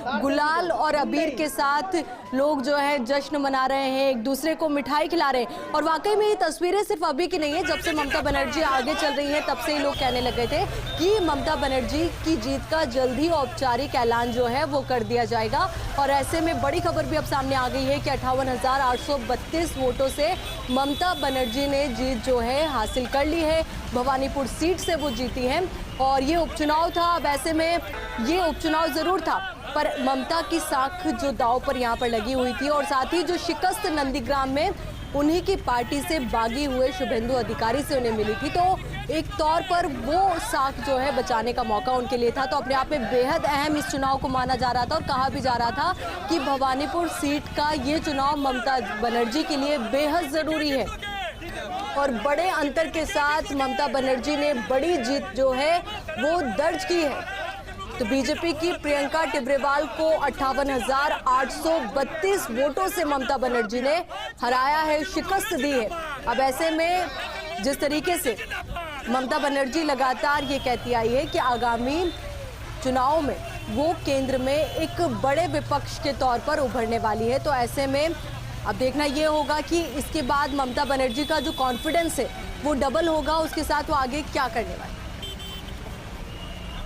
गुलाल और अबीर के साथ लोग जो है जश्न मना रहे हैं, एक दूसरे को मिठाई खिला रहे हैं। और वाकई में ये तस्वीरें सिर्फ अभी की नहीं है, जब से ममता बनर्जी आगे चल रही है तब से ही लोग कहने लग गए थे कि ममता बनर्जी की जीत का जल्द ही औपचारिक ऐलान जो है वो कर दिया जाएगा। और ऐसे में बड़ी खबर भी अब सामने आ गई है कि 58,832 वोटों से ममता बनर्जी ने जीत जो है हासिल कर ली है। भवानीपुर सीट से वो जीती हैं और ये उपचुनाव था। अब ऐसे में ये उपचुनाव जरूर था, पर ममता की साख जो दांव पर यहाँ पर लगी हुई थी और साथ ही जो शिकस्त नंदीग्राम में उन्हीं की पार्टी से बागी हुए शुभेंदु अधिकारी से उन्हें मिली थी, तो एक तौर पर वो साख जो है बचाने का मौका उनके लिए था। तो अपने आप में बेहद अहम इस चुनाव को माना जा रहा था और कहा भी जा रहा था कि भवानीपुर सीट का ये चुनाव ममता बनर्जी के लिए बेहद जरूरी है। और बड़े अंतर के साथ ममता बनर्जी ने बड़ी जीत जो है वो दर्ज की है। तो बीजेपी की प्रियंका टिब्रेवाल को 58,832 वोटों से ममता बनर्जी ने हराया है, शिकस्त दी है। अब ऐसे में जिस तरीके से ममता बनर्जी लगातार ये कहती आई है कि आगामी चुनाव में वो केंद्र में एक बड़े विपक्ष के तौर पर उभरने वाली है, तो ऐसे में अब देखना ये होगा कि इसके बाद ममता बनर्जी का जो कॉन्फिडेंस है वो डबल होगा, उसके साथ वो आगे क्या करने वाली।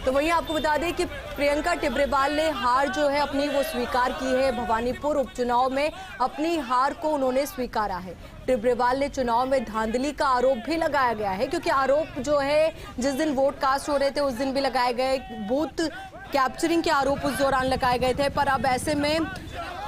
तो वहीं आपको बता दें कि प्रियंका टिब्रेवाल ने हार जो है अपनी वो स्वीकार की है। भवानीपुर उपचुनाव में अपनी हार को उन्होंने स्वीकारा है। टिब्रेवाल ने चुनाव में धांधली का आरोप भी लगाया गया है, क्योंकि आरोप जो है जिस दिन वोट कास्ट हो रहे थे उस दिन भी लगाए गए, बूथ कैप्चरिंग के आरोप उस दौरान लगाए गए थे। पर अब ऐसे में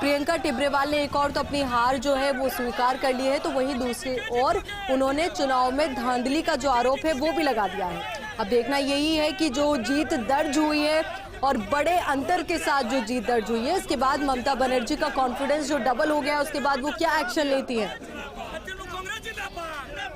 प्रियंका टिब्रेवाल ने एक और तो अपनी हार जो है वो स्वीकार कर ली है, तो वहीं दूसरी ओर उन्होंने चुनाव में धांधली का जो आरोप है वो भी लगा दिया है। अब देखना यही है कि जो जीत दर्ज हुई है और बड़े अंतर के साथ जो जीत दर्ज हुई है, इसके बाद ममता बनर्जी का कॉन्फिडेंस जो डबल हो गया है, उसके बाद वो क्या एक्शन लेती है।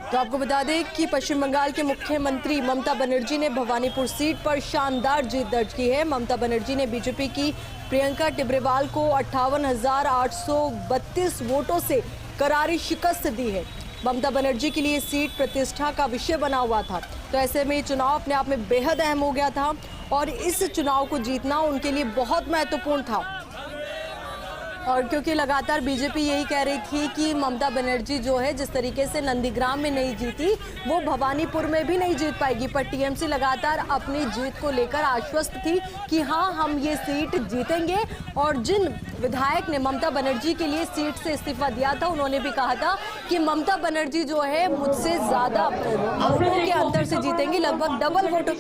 तो आपको बता दें कि पश्चिम बंगाल के मुख्यमंत्री ममता बनर्जी ने भवानीपुर सीट पर शानदार जीत दर्ज की है। ममता बनर्जी ने बीजेपी की प्रियंका टिब्रेवाल को 58,832 वोटों से करारी शिकस्त दी है। ममता बनर्जी के लिए सीट प्रतिष्ठा का विषय बना हुआ था, तो ऐसे में ये चुनाव अपने आप में बेहद अहम हो गया था और इस चुनाव को जीतना उनके लिए बहुत महत्वपूर्ण था। और क्योंकि लगातार बीजेपी यही कह रही थी कि ममता बनर्जी जो है जिस तरीके से नंदीग्राम में नहीं जीती वो भवानीपुर में भी नहीं जीत पाएगी, पर टीएमसी लगातार अपनी जीत को लेकर आश्वस्त थी कि हाँ हम ये सीट जीतेंगे। और जिन विधायक ने ममता बनर्जी के लिए सीट से इस्तीफा दिया था उन्होंने भी कहा था कि ममता बनर्जी जो है मुझसे ज्यादा वोटों के अंतर से जीतेंगी, लगभग डबल वोटों।